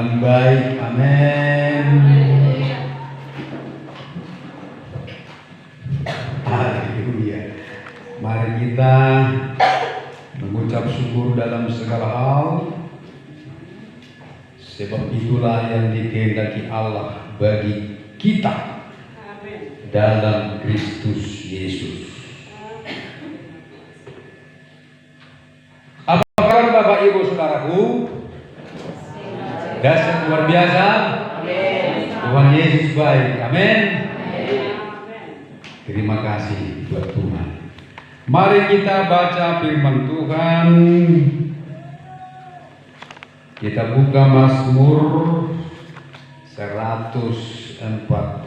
Tuhan baik. Amin. Haleluya. Mari kita mengucap syukur dalam segala hal, sebab itulah yang dikehendaki Allah bagi kita dalam Kristus Yesus. Apa kabar Bapak Ibu Saudaraku? Dahsyat luar biasa. Tuhan Yesus baik. Amin. Terima kasih buat Tuhan. Mari kita baca firman Tuhan. Kita buka Mazmur 144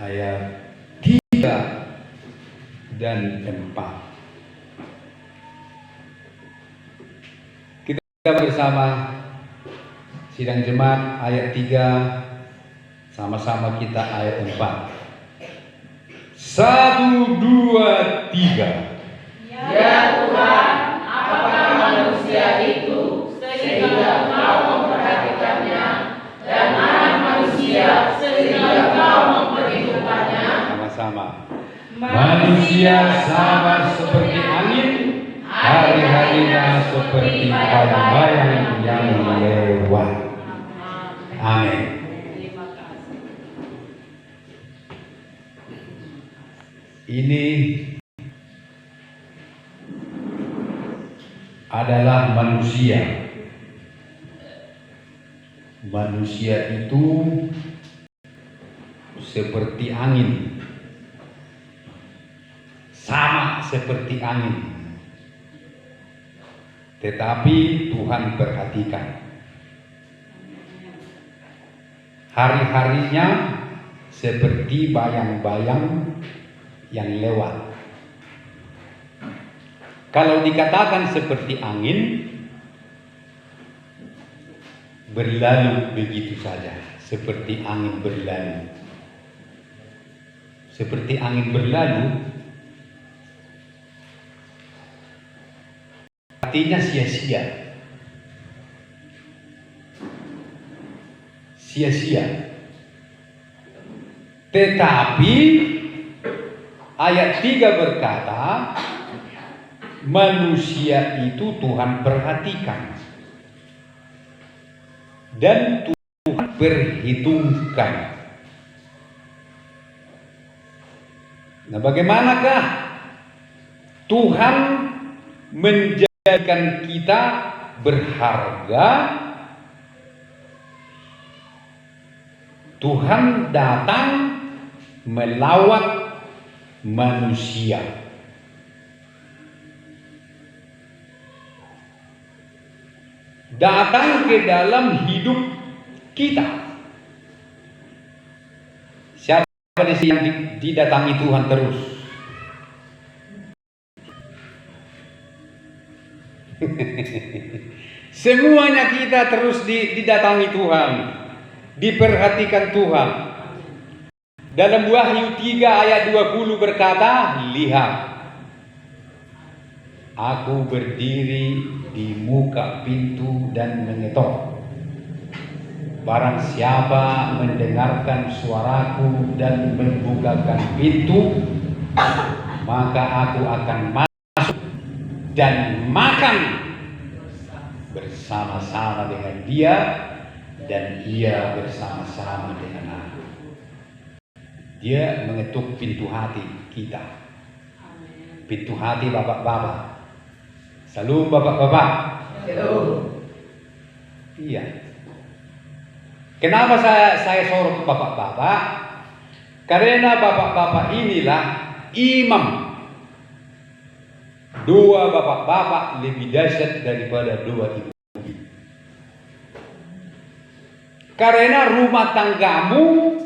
ayat 3 dan 4. Kita bersama sidang jemaat ayat 3, sama-sama kita ayat 4. 1, 2, 3. Ya Tuhan, apakah manusia itu sehingga Kau memperhatikannya, dan anak manusia sehingga Kau memperhitungkannya? Sama-sama. Manusia sama seperti angin, hari-harinya seperti bayang-bayang yang lewat. Amin. Ini adalah manusia. Manusia itu seperti angin. Sama seperti angin, tetapi Tuhan perhatikan hari-harinya seperti bayang-bayang yang lewat. Kalau dikatakan seperti angin, berlalu begitu saja, seperti angin berlalu. Seperti angin berlalu, artinya sia-sia. Sia-sia. Tetapi ayat 3 berkata, manusia itu Tuhan perhatikan dan Tuhan perhitungkan. Nah, bagaimanakah Tuhan menjadikan kita berharga? Tuhan datang melawat manusia. Datang ke dalam hidup kita. Siapa di sini yang didatangi Tuhan terus? Semuanya kita terus didatangi Tuhan, diperhatikan Tuhan. Dalam Wahyu 3 ayat 20 berkata, lihat, aku berdiri di muka pintu dan mengetok. Barang siapa mendengarkan suaraku dan membukakan pintu, maka aku akan masuk dan makan bersama-sama dengan dia, dan ia bersama-sama dengan aku. Dia mengetuk pintu hati kita. Pintu hati bapak-bapak. Salam bapak-bapak. Salam. Iya. Kenapa saya sorot bapak-bapak? Karena bapak-bapak inilah imam. Dua bapak-bapak lebih dahsyat daripada dua ibu. Karena rumah tanggamu,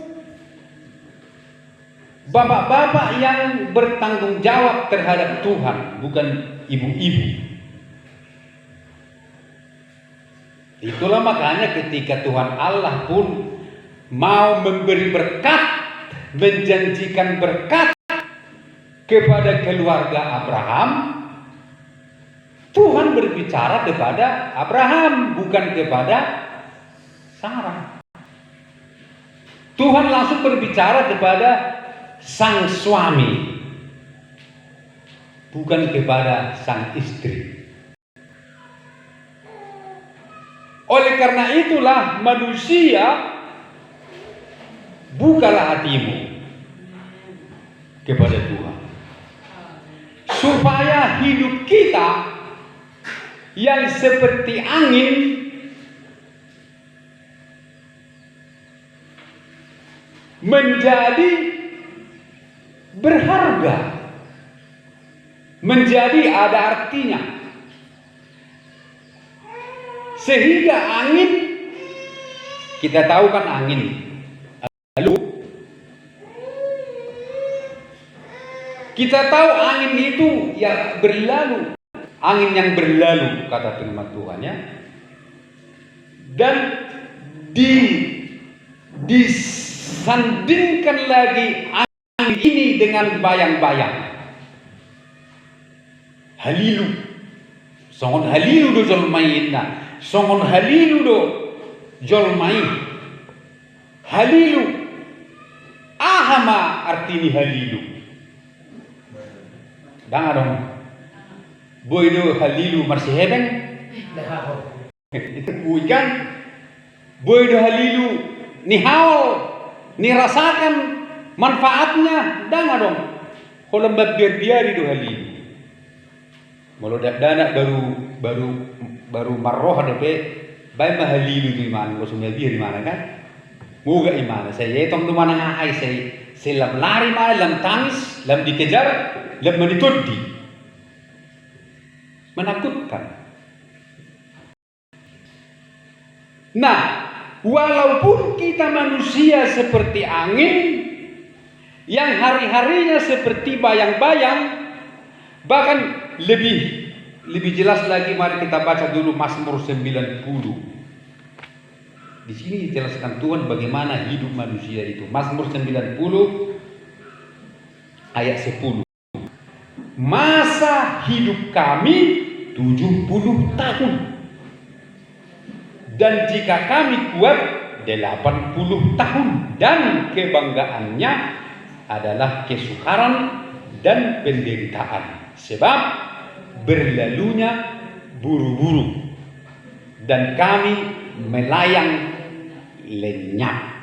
bapak-bapak yang bertanggung jawab terhadap Tuhan, bukan ibu-ibu. Itulah makanya ketika Tuhan Allah pun mau memberi berkat, menjanjikan berkat kepada keluarga Abraham, Tuhan berbicara kepada Abraham, bukan kepada Sarah. Tuhan langsung berbicara kepada sang suami, bukan kepada sang istri. Oleh karena itulah manusia, bukalah hatimu kepada Tuhan, supaya hidup kita yang seperti angin menjadi berharga, menjadi ada artinya, sehingga angin, kita tahu kan angin, lalu kita tahu angin itu ya berlalu, angin yang berlalu, kata firman Tuhan ya. Dan disandingkan lagi angin ini dengan bayang-bayang. Halilu, songon halilu do jolmaina, songon halilu do jolmai. Halilu, ahama artini halilu. Dengar dong, boy do halilu marsi hebeng. Itu bukan boy do halilu nihao, nirasakan manfaatnya. Dengar dong, kalau berbiari do halilu. Malu dana baru marroh ada pe, baik mahalilu di mana, maksudnya dia di mana kan? Moga imana saya tong di mana ngai saya lam lari mana, lam tangis, lam dikejar, lam menitudi, menakutkan. Nah, walaupun kita manusia seperti angin yang hari-harinya seperti bayang-bayang, bahkan lebih jelas lagi, mari kita baca dulu Mazmur 90. Di sini dijelaskan Tuhan bagaimana hidup manusia itu. Mazmur 90 ayat 10. Masa hidup kami 70 tahun. Dan jika kami kuat 80 tahun. Dan kebanggaannya adalah kesukaran dan penderitaan. Sebab berlalunya buru-buru dan kami melayang lenyap.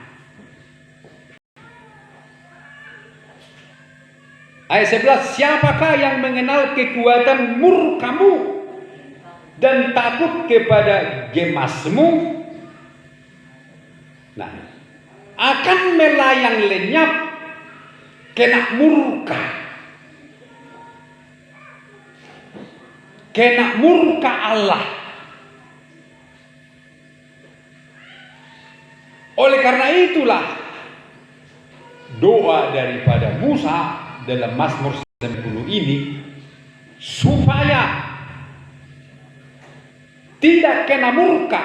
Ayat 11, siapakah yang mengenal kekuatan murkamu dan takut kepada gemasmu? Nah, akan melayang lenyap kena murka. Kena murka Allah. Oleh karena itulah doa daripada Musa dalam Mazmur 90 ini, supaya tidak kena murka,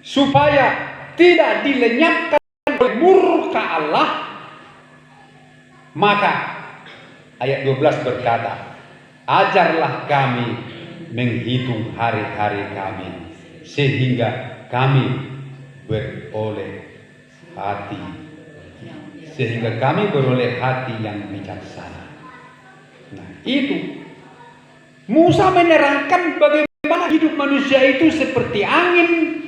supaya tidak dilenyapkan oleh murka Allah, maka ayat 12 berkata, ajarlah kami menghitung hari-hari kami, sehingga kami beroleh hati, sehingga kami beroleh hati yang bijaksana. Nah, itu Musa menerangkan bagaimana hidup manusia itu seperti angin,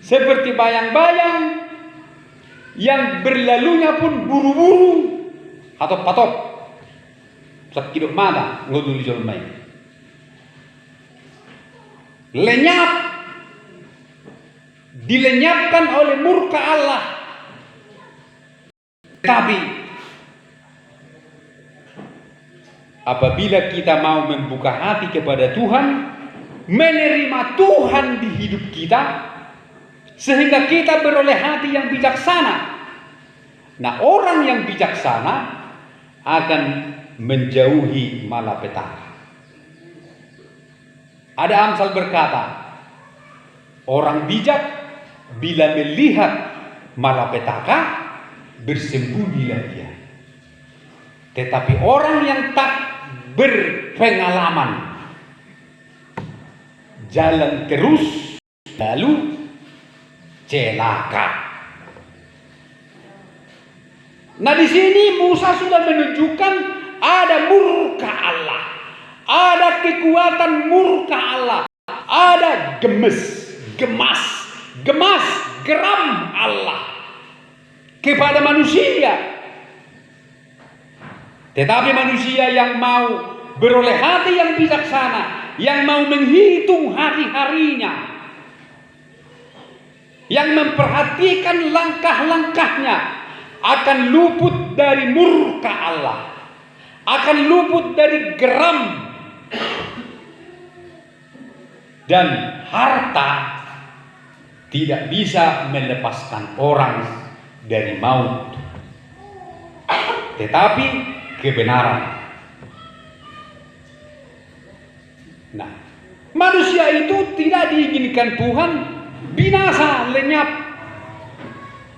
seperti bayang-bayang yang berlalunya pun buru-buru, atau patok sakit mata ngudul jolmai, lenyap, dilenyapkan oleh murka Allah. Tapi apabila kita mau membuka hati kepada Tuhan, menerima Tuhan di hidup kita, sehingga kita beroleh hati yang bijaksana. Nah, orang yang bijaksana akan menjauhi malapetaka. Ada Amsal berkata, orang bijak bila melihat malapetaka, bersembunyilah dia. Tetapi orang yang tak berpengalaman jalan terus lalu celaka. Nah, di sini Musa sudah menunjukkan ada murka Allah, ada kekuatan murka Allah, ada gemas, geram Allah kepada manusia. Tetapi manusia yang mau beroleh hati yang bijaksana, yang mau menghitung hari-harinya, yang memperhatikan langkah-langkahnya, akan luput dari murka Allah, akan luput dari geram. Dan harta tidak bisa melepaskan orang dari maut, tetapi kebenaran. Nah, manusia itu tidak diinginkan Tuhan binasa lenyap.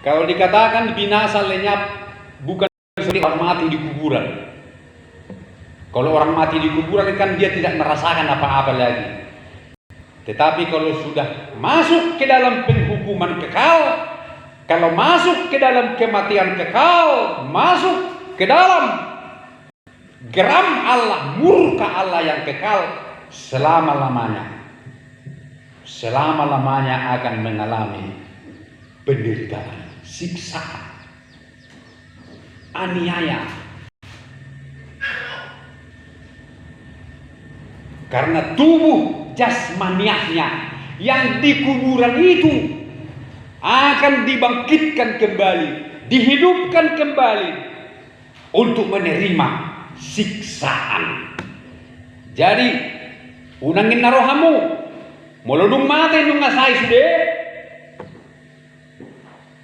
Kalau dikatakan binasa lenyap, bukan seperti orang mati di kuburan. Kalau orang mati di kuburan kan dia tidak merasakan apa-apa lagi. Tetapi kalau sudah masuk ke dalam penghukuman kekal, kalau masuk ke dalam kematian kekal, masuk ke dalam geram Allah, murka Allah yang kekal selama-lamanya. Selama-lamanya akan mengalami penderitaan, siksaan, aniaya. Karena tubuh jasmaniahnya yang di kuburan itu akan dibangkitkan kembali, dihidupkan kembali untuk menerima siksaan. Jadi unangin narohamu molodung mate nung ngasai sude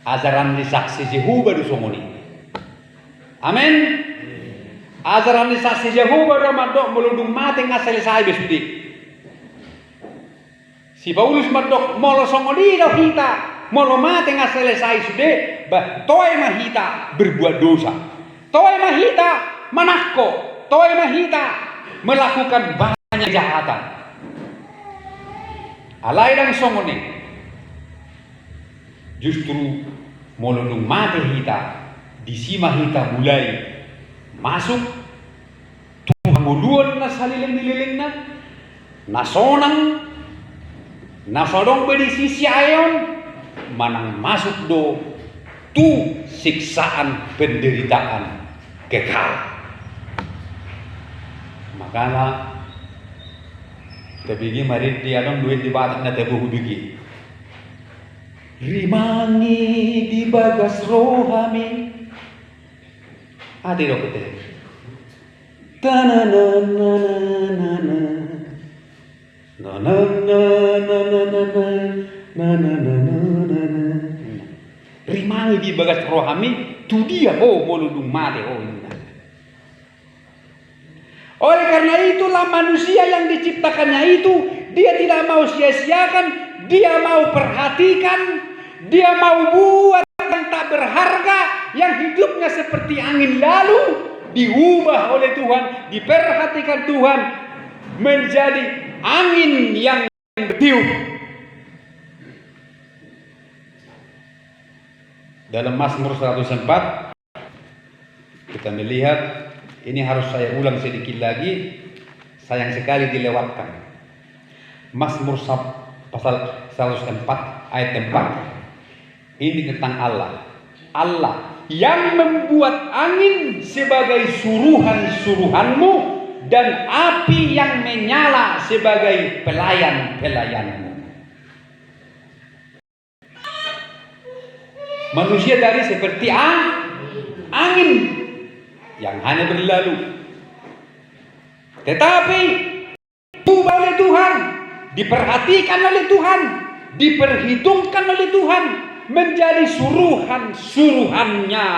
ajaran di saksi Jehovah du somoni. Amin. Ajaran di saksi Jehovah do madok molodung mate ngaselesai besudi. Si Paulus madok molo somoni do hita molo mate ngaselesai sude bah toy mahita berbuat dosa. Toy mahita manakko, toy mahita melakukan banyak kejahatan. Alai dan somoni justru molonung mate hita disima hita mulai masuk Tuhan muluan na saliling-liling na sonang nasodong bedi sisi ayon manang masuk do tu siksaan penderitaan kekal. Makanya tabigi marit di adong duit di batak na tabuh bigi rimangi di bagas rohami ati do kete rimangi di bagas rohami tu dia moludung mate Oleh karena itulah manusia yang diciptakannya itu dia tidak mau sia-siakan, dia mau perhatikan, dia mau buat yang tak berharga, yang hidupnya seperti angin lalu, diubah oleh Tuhan, diperhatikan Tuhan menjadi angin yang bertiup. Dalam Mazmur 104 kita melihat, ini harus saya ulang sedikit lagi, sayang sekali dilewatkan. Mazmur pasal 104 ayat 4. Ini tentang Allah. Allah yang membuat angin sebagai suruhan-suruhanmu dan api yang menyala sebagai pelayan-pelayanmu. Manusia dari seperti angin yang hanya berlalu. Tetapi diubah oleh Tuhan, diperhatikan oleh Tuhan, diperhitungkan oleh Tuhan menjadi suruhan-suruhannya,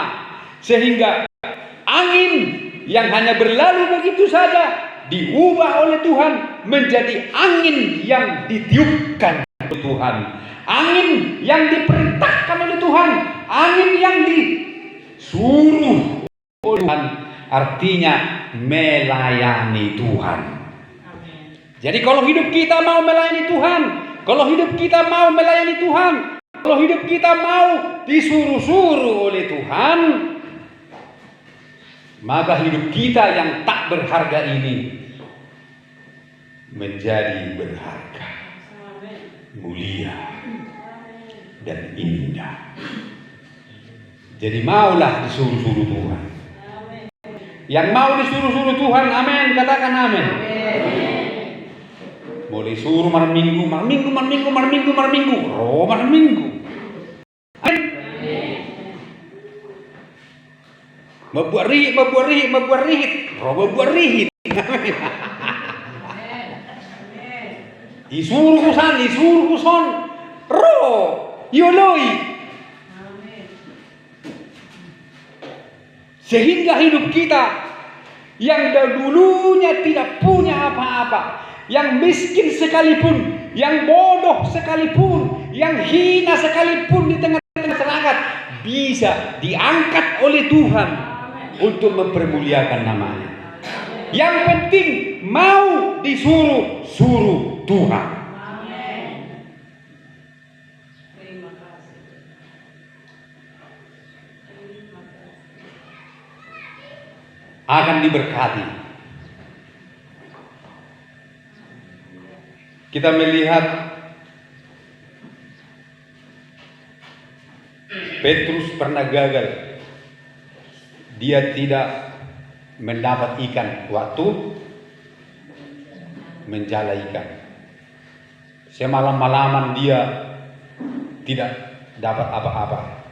sehingga angin yang hanya berlalu begitu saja diubah oleh Tuhan menjadi angin yang ditiupkan oleh Tuhan, angin yang diperintahkan oleh Tuhan, angin yang disuruh oleh Tuhan, artinya melayani Tuhan. Jadi kalau hidup kita mau melayani Tuhan, kalau hidup kita mau melayani Tuhan, kalau hidup kita mau disuruh-suruh oleh Tuhan, maka hidup kita yang tak berharga ini menjadi berharga, mulia, dan indah. Jadi maulah disuruh-suruh Tuhan. Yang mau disuruh-suruh Tuhan, amin, katakan amin. Boleh suruh malam minggu, malam minggu, malam minggu, malam minggu, malam minggu, roh malam minggu. Membuat rihit, roh membuat rihit. Disuruh kusan, roh yoloi. Sehingga hidup kita yang dulunya tidak punya apa-apa, yang miskin sekalipun, yang bodoh sekalipun, yang hina sekalipun di tengah-tengah masyarakat, bisa diangkat oleh Tuhan untuk mempermuliakan namanya. Yang penting mau disuruh-suruh Tuhan. Akan diberkati. Kita melihat Petrus pernah gagal. Dia tidak mendapat ikan waktu menjala ikan. Semalam-malaman dia tidak dapat apa-apa.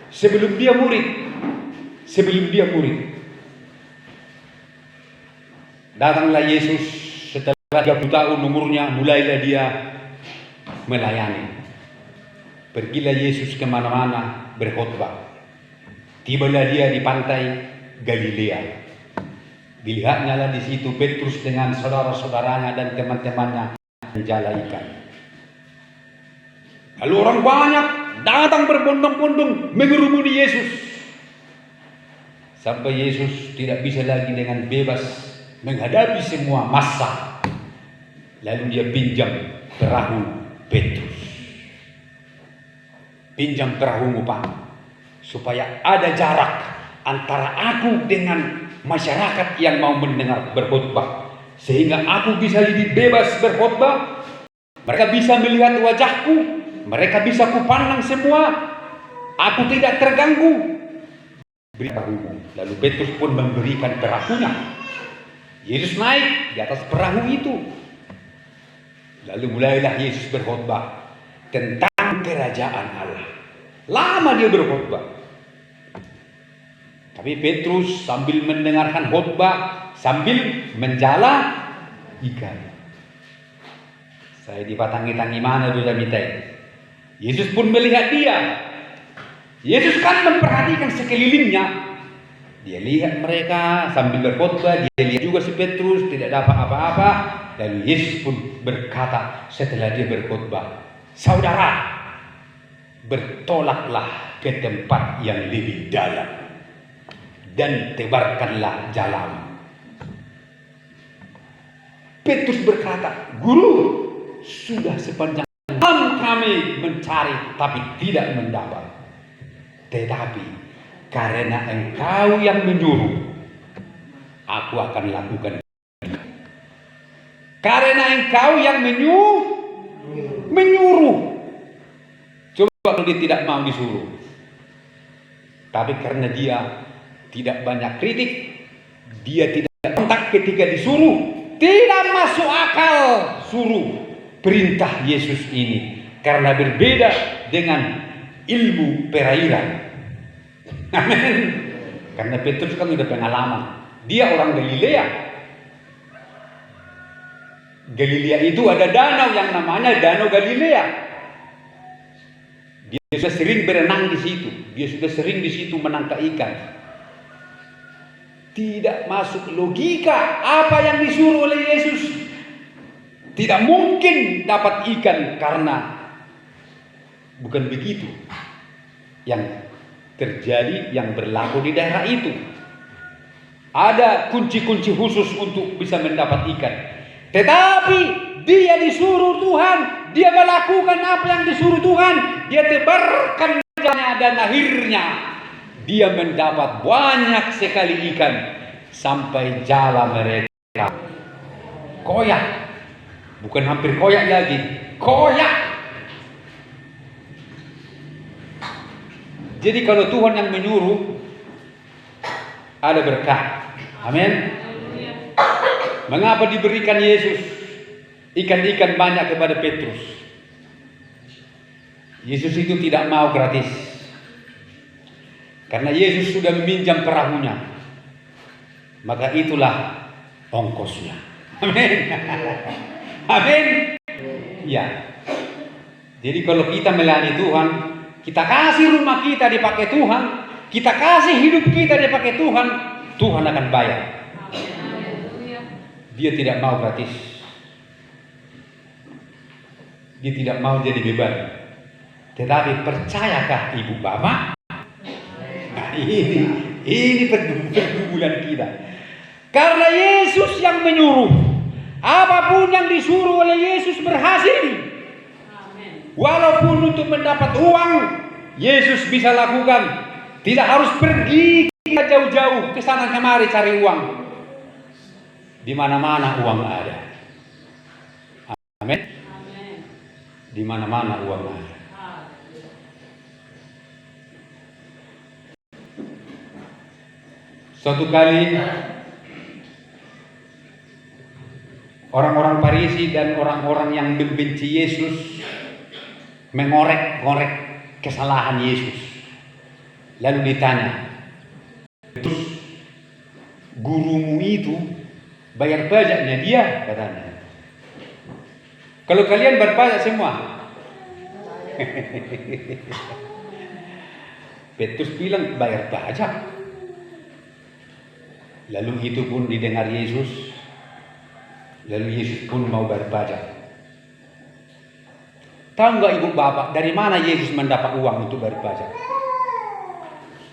Sebelum dia murid, datanglah Yesus setelah 30 tahun umurnya, mulailah dia melayani. Pergilah Yesus kemana-mana berkhotbah. Tibalah dia di pantai Galilea. Dilihatnya lah di situ Petrus dengan saudara-saudaranya dan teman-temannya menjala ikan. Lalu orang banyak datang berbondong-bondong mengerumuni Yesus. Sampai Yesus tidak bisa lagi dengan bebas menghadapi semua massa. Lalu dia pinjam perahu Petrus. Pinjam perahumu, Pak, supaya ada jarak antara aku dengan masyarakat yang mau mendengar berkhotbah, sehingga aku bisa lebih bebas berkhotbah. Mereka bisa melihat wajahku, mereka bisa kupandang semua, aku tidak terganggu. Beri perahumu. Lalu Petrus pun memberikan perahunya. Yesus naik di atas perahu itu. Lalu mulailah Yesus berkhotbah tentang kerajaan Allah. Lama dia berkhotbah. Tapi Petrus sambil mendengarkan khotbah, sambil menjala ikan. Saya dipatangi-tangi mana dosa mitai. Yesus pun melihat dia. Yesus kan memperhatikan sekelilingnya. Dia lihat mereka sambil berkhotbah, dia lihat juga si Petrus tidak dapat apa-apa. Lalu Yesus pun berkata setelah dia berkhotbah, saudara, bertolaklah ke tempat yang lebih dalam dan tebarkanlah jalamu. Petrus berkata, Guru, sudah sepanjang malam kami mencari tapi tidak mendapat. Tetapi karena Engkau yang menyuruh, aku akan lakukan. Karena Engkau yang menyuruh. Coba kalau dia tidak mau disuruh. Tapi karena dia tidak banyak kritik, dia tidak kontak ketika disuruh, tidak masuk akal suruh perintah Yesus ini. Karena berbeda dengan ilmu perairan. Amin. Karena Petrus kan udah pengalaman. Dia orang Galilea. Galilea itu ada danau yang namanya Danau Galilea. Dia sudah sering berenang di situ. Dia sudah sering di situ menangkap ikan. Tidak masuk logika apa yang disuruh oleh Yesus. Tidak mungkin dapat ikan karena bukan begitu yang terjadi, yang berlaku di daerah itu. ada kunci-kunci khusus untuk bisa mendapat ikan. Tetapi dia disuruh Tuhan, dia melakukan apa yang disuruh Tuhan, dia tebarkan jalannya dan akhirnya dia mendapat banyak sekali ikan sampai jala mereka koyak. Bukan hampir koyak lagi, koyak. Jadi kalau Tuhan yang menyuruh, ada berkah. Amin. Mengapa diberikan Yesus ikan-ikan banyak kepada Petrus? Yesus itu tidak mau gratis. Karena Yesus sudah meminjam perahunya. Maka itulah ongkosnya. Amin. Amin. Ya. Jadi kalau kita melayani Tuhan, kita kasih rumah kita dipakai Tuhan, kita kasih hidup kita dipakai Tuhan, Tuhan akan bayar. Dia tidak mau gratis. Dia tidak mau jadi beban. Tetapi percayakah ibu bapak? Nah, ini pergumulan kita. Karena Yesus yang menyuruh, apapun yang disuruh oleh Yesus berhasil. Walaupun untuk mendapat uang, Yesus bisa lakukan. Tidak harus pergi jauh-jauh ke sana kemari cari uang. Di mana-mana uang ada. Amin. Di mana-mana uang ada. Suatu kali orang-orang Farisi dan orang-orang yang membenci Yesus mengorek-ngorek kesalahan Yesus. Lalu ditanya, terus gurumu itu bayar pajaknya dia, katanya. Kalau kalian berpajak semua. Petrus bilang bayar pajak. Lalu itu pun didengar Yesus. Lalu Yesus pun mau bayar pajak. Tahu nggak ibu bapak dari mana Yesus mendapat uang untuk bayar pajak?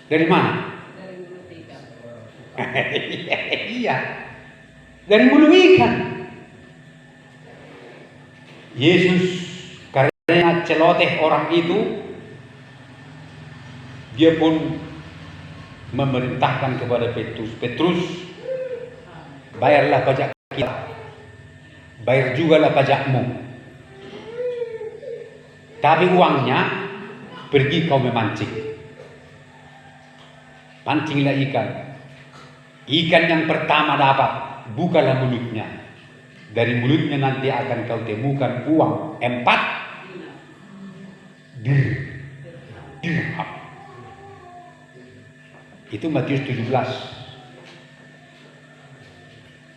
Dari mana? Dari mulut ikan. Iya. Dari mulut ikan. Yesus karena celoteh orang itu, dia pun memerintahkan kepada Petrus, Petrus, bayarlah pajak kita, bayar jugalah pajakmu. Tapi uangnya pergi kau memancing. Pancinglah ikan. Ikan yang pertama dapat, bukalah mulutnya. Dari mulutnya nanti akan kau temukan uang 4 dirham. Itu Matius 17.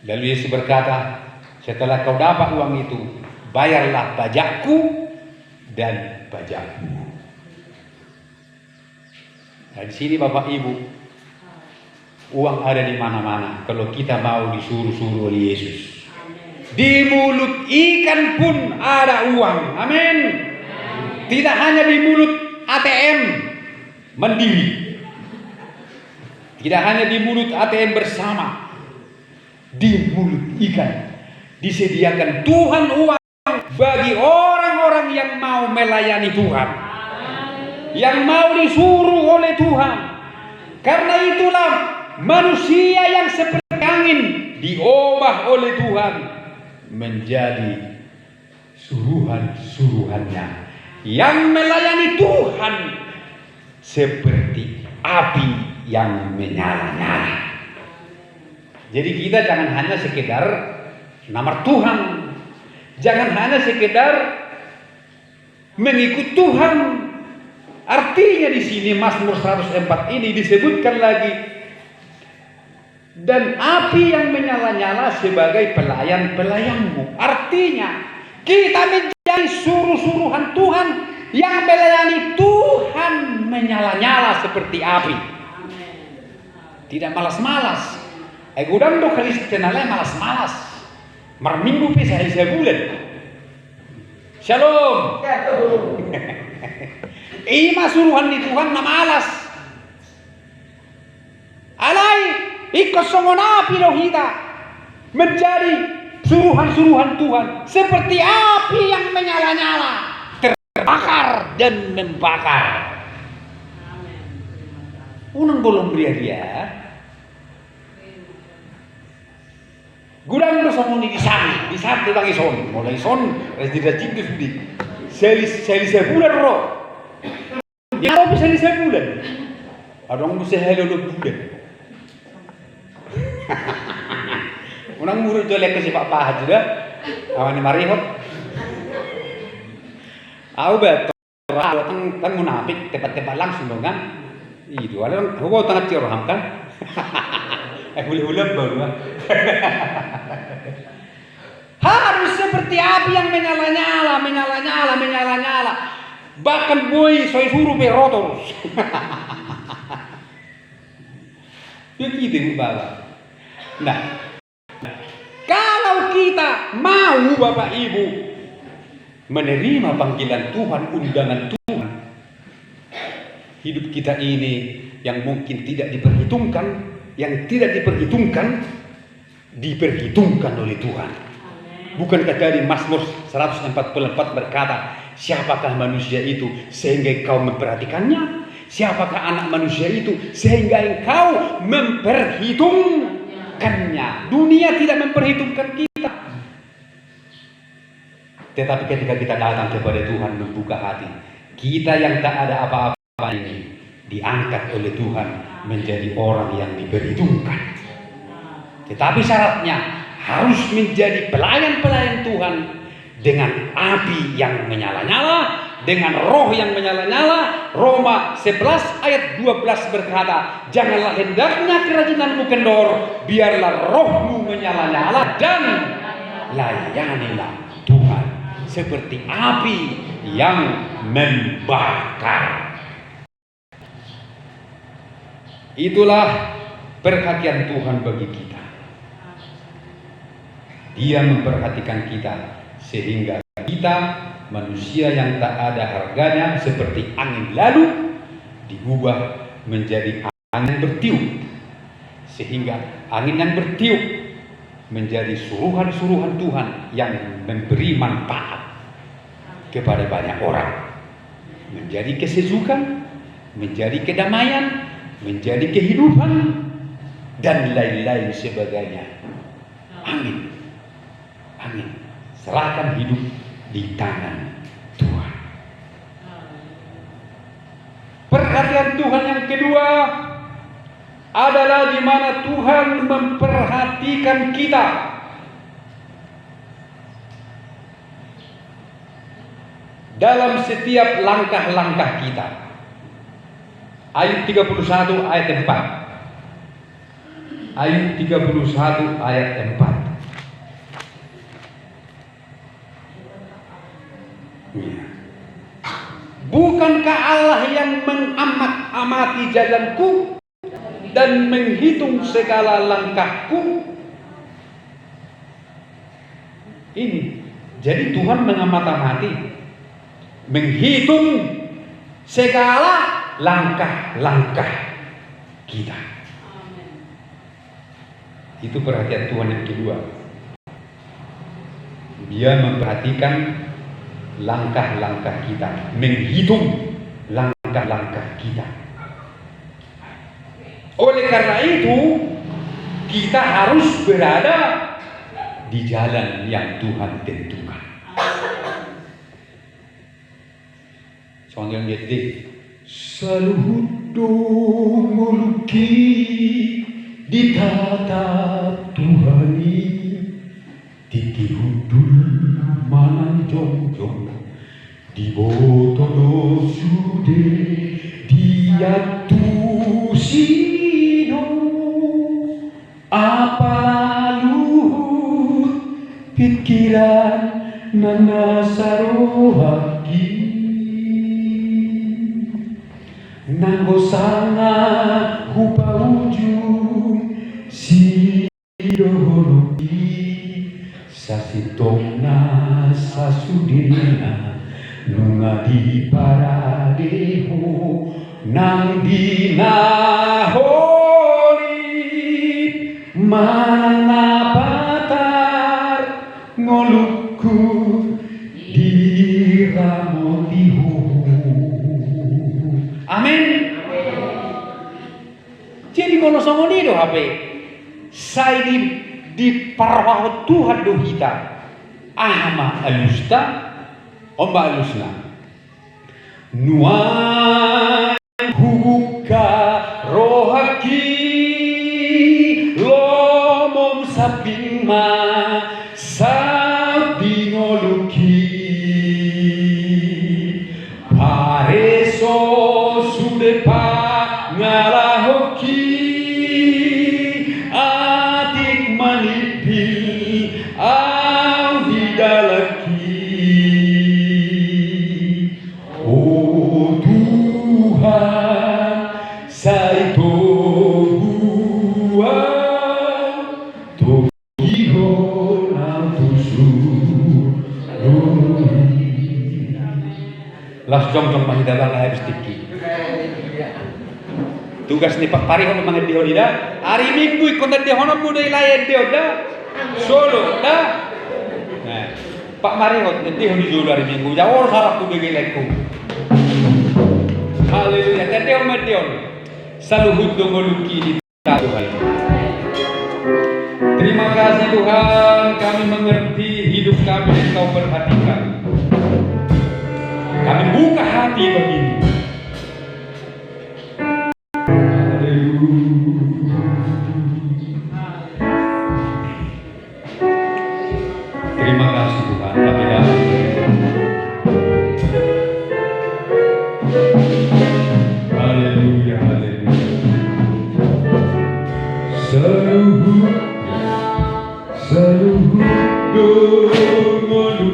Lalu Yesus berkata, setelah kau dapat uang itu, bayarlah pajakku dan pajakmu. Nah, di sini Bapak Ibu, uang ada di mana-mana kalau kita mau disuruh-suruh oleh Yesus. Di mulut ikan pun ada uang. Amin. Tidak hanya di mulut ATM mandiri. Tidak hanya di mulut ATM bersama. Di mulut ikan disediakan Tuhan uang bagi orang-orang yang mau melayani Tuhan. Yang mau disuruh oleh Tuhan. Karena itulah manusia yang seperti angin diubah oleh Tuhan menjadi suruhan-suruhannya yang melayani Tuhan seperti api yang menyala-nyala. Jadi kita jangan hanya sekedar nama Tuhan, jangan hanya sekedar mengikut Tuhan. Artinya di sini Mazmur 104 ini disebutkan lagi, dan api yang menyala-nyala sebagai pelayan-pelayanmu. Artinya kita menjadi suruh-suruhan Tuhan yang melayani Tuhan menyala-nyala seperti api. Tidak malas-malas. Gudang do Kristen alai malas-malas. Marminggu pisah sebulan. Shalom. Ima suruhan di Tuhan na malas. Alay ikut songonapi lohita menjadi suruhan-suruhan Tuhan seperti api yang menyala-nyala, terbakar dan membakar. Unang bolong dia gudang bersama di sana tentang ison, mulai ison, rajin di seli sebulan roh, dia bisa di sebulan, ada orang bisa hello bulan. Unang murid jolek ke si Pak Pahat sudah, awan marihot, aku betul, tang munafik tepat langsung dong kan. Itu ada orang hukum tangan ciorham kan? Hula-hula baru. Harus seperti api yang menyala-nyala. Bahkan boy soy suruh berotor. Begitu Bapak. Nah, kalau kita mau Bapak Ibu menerima panggilan Tuhan, undangan Tuhan, hidup kita ini yang mungkin tidak diperhitungkan, diperhitungkan oleh Tuhan. Bukankah tadi Mazmur 144 berkata, siapakah manusia itu sehingga kau memperhatikannya? Siapakah anak manusia itu sehingga engkau memperhitungkannya? Dunia tidak memperhitungkan kita. Tetapi ketika kita datang kepada Tuhan membuka hati, kita yang tak ada apa-apa ini diangkat oleh Tuhan menjadi orang yang diperhitungkan. Tetapi syaratnya harus menjadi pelayan-pelayan Tuhan dengan api yang menyala-nyala, dengan roh yang menyala-nyala. Roma 11 ayat 12 berkata, janganlah hendaknya kerajinanmu kendor, biarlah rohmu menyala-nyala dan layanilah Tuhan seperti api yang membakar. Itulah perhatian Tuhan bagi kita. Dia memperhatikan kita sehingga kita manusia yang tak ada harganya seperti angin lalu diubah menjadi angin bertiup, sehingga angin yang bertiup menjadi suruhan-suruhan Tuhan yang memberi manfaat kepada banyak orang, menjadi kesejukan, menjadi kedamaian, menjadi kehidupan dan lain-lain sebagainya. Amin. Serahkan hidup di tangan Tuhan. Perhatian Tuhan yang kedua adalah di mana Tuhan memperhatikan kita. Dalam setiap langkah-langkah kita. Ayat 31 ayat 4. Ayat 31 ayat 4. Bukankah Allah yang mengamat-amati jalanku dan menghitung segala langkahku? Ini, jadi Tuhan mengamat-amati, menghitung segala langkah-langkah kita. Itu perhatian Tuhan yang kedua. Dia memperhatikan langkah-langkah kita, menghitung langkah-langkah kita. Oleh karena itu, kita harus berada di jalan yang Tuhan tentukan. Soalnya dia saludo mulki ditatap Tuhani titihudul mananjong di botono sude diatusino apa luhur pikiran nanasarohaki nangosanga hupa ujung sidohologi sasitongna sasudina nunga di paradeho nang dinaholi manapatar ngolukku diramotihu. Amin. Jadi kalau sama dia HP, saya di parwah Tuhan do kita, ahma alusta, omba alusna, nuan hubuka rohaki, lomom sapingma, sabi ngoluki, pareso sudepa ngalahoki, adik manipi ang didalaki. Oh Tuhan, saya Tuhan, Tuhan ang tusul. Las jom-jom mahidalang na habis tiki. Tugas ni Pak Pari hono mangan dia dah. Hari Minggu ikut dia hono budaya lain dia dah. Solo dah. Nah, Pak Mari hot dia hono Solo hari Minggu. Jauh sarap budaya laiku. Haleluya. Tete hono dia. Saluhut dongoluki di Tuhan. Terima kasih Tuhan, kami mengerti hidup kami yang Kau perhatikan. Kami buka hati begini. Terima kasih Tuhan, kami dapat. Haleluya, haleluya. Saluhut dongoluki.